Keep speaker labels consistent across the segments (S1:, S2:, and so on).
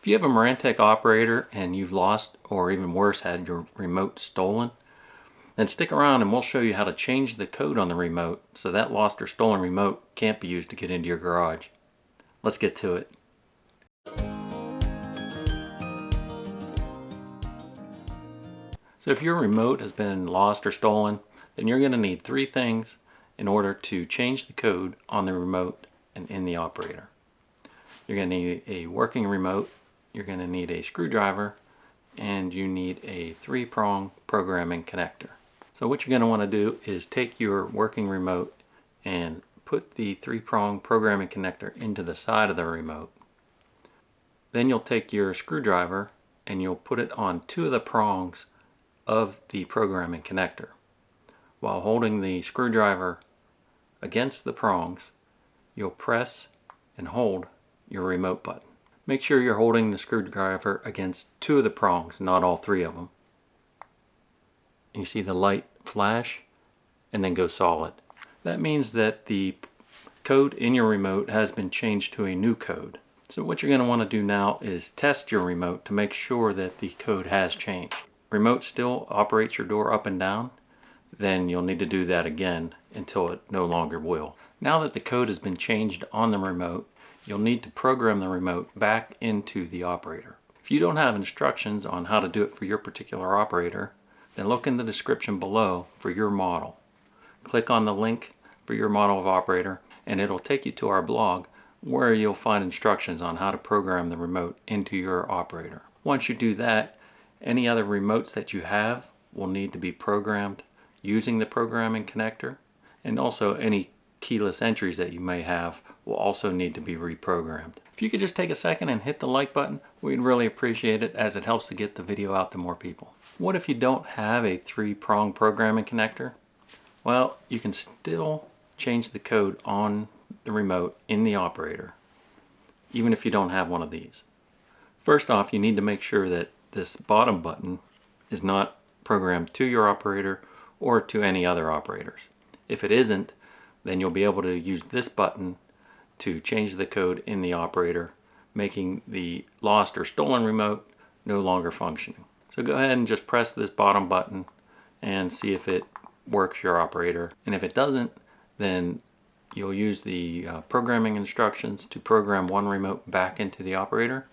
S1: If you have a Marantec operator and you've lost, or even worse, had your remote stolen, then stick around and we'll show you how to change the code on the remote so that lost or stolen remote can't be used to get into your garage. Let's get to it. So if your remote has been lost or stolen, then you're going to need three things in order to change the code on the remote and in the operator. You're going to need a working remote, you're going to need a screwdriver, and you need a 3-prong programming connector. So what you're going to want to do is take your working remote and put the 3-prong programming connector into the side of the remote. Then you'll take your screwdriver and you'll put it on 2 of the prongs of the programming connector. While holding the screwdriver against the prongs, you'll press and hold your remote button. Make sure you're holding the screwdriver against 2 of the prongs, not all 3 of them. You see the light flash and then go solid. That means that the code in your remote has been changed to a new code. So what you're going to want to do now is test your remote to make sure that the code has changed. Remote still operates your door up and down, then you'll need to do that again until it no longer will. Now that the code has been changed on the remote, you'll need to program the remote back into the operator. If you don't have instructions on how to do it for your particular operator, then look in the description below for your model. Click on the link for your model of operator and it'll take you to our blog where you'll find instructions on how to program the remote into your operator. Once you do that, any other remotes that you have will need to be programmed using the programming connector, and also any keyless entries that you may have will also need to be reprogrammed. If you could just take a second and hit the like button, we'd really appreciate it, as it helps to get the video out to more people. What if you don't have a 3-prong programming connector? Well, you can still change the code on the remote in the operator, even if you don't have one of these. First off, you need to make sure that this bottom button is not programmed to your operator or to any other operators. If it isn't, then you'll be able to use this button to change the code in the operator, making the lost or stolen remote no longer functioning. So go ahead and just press this bottom button and see if it works your operator. And if it doesn't, then you'll use the programming instructions to program one remote back into the operator.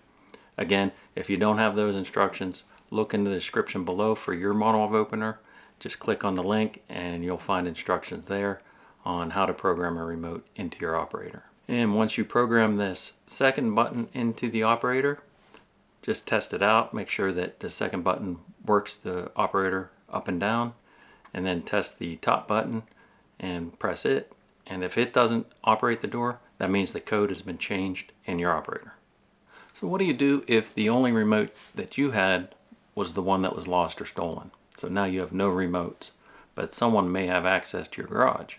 S1: Again, if you don't have those instructions, look in the description below for your model of opener. Just click on the link and you'll find instructions there on how to program a remote into your operator. And once you program this second button into the operator, just test it out. Make sure that the second button works the operator up and down, and then test the top button and press it. And if it doesn't operate the door, that means the code has been changed in your operator. So what do you do if the only remote that you had was the one that was lost or stolen? So now you have no remotes, but someone may have access to your garage.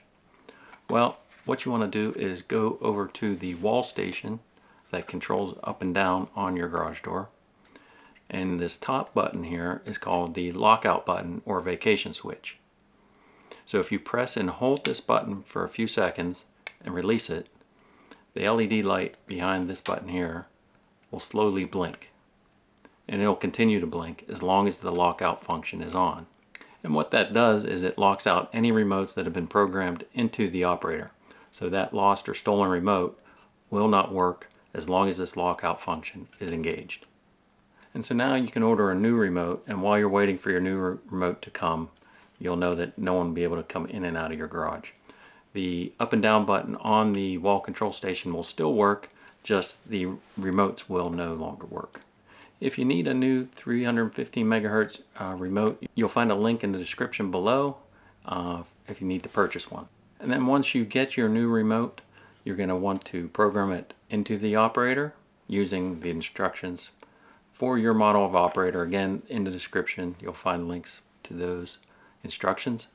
S1: Well, what you want to do is go over to the wall station that controls up and down on your garage door. And this top button here is called the lockout button or vacation switch. So if you press and hold this button for a few seconds and release it, the LED light behind this button here will slowly blink. And it'll continue to blink as long as the lockout function is on. And what that does is it locks out any remotes that have been programmed into the operator. So that lost or stolen remote will not work as long as this lockout function is engaged. And so now you can order a new remote, and while you're waiting for your new remote to come, you'll know that no one will be able to come in and out of your garage. The up and down button on the wall control station will still work, just the remotes will no longer work. If you need a new 315 megahertz remote, you'll find a link in the description below if you need to purchase one. And then once you get your new remote, you're going to want to program it into the operator using the instructions for your model of operator. Again, in the description, you'll find links to those instructions.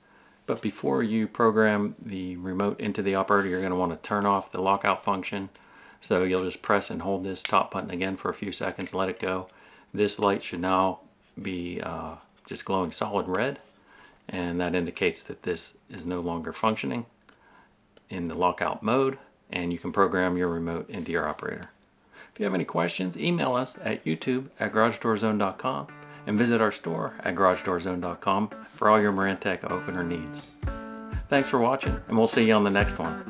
S1: But before you program the remote into the operator, you're going to want to turn off the lockout function. So you'll just press and hold this top button again for a few seconds, let it go. This light should now be just glowing solid red, and that indicates that this is no longer functioning in the lockout mode, and you can program your remote into your operator. If If you have any questions, email us at youtube@garagedoorzone.com and visit our store at garagedoorzone.com for all your Marantec opener needs. Thanks for watching, and we'll see you on the next one.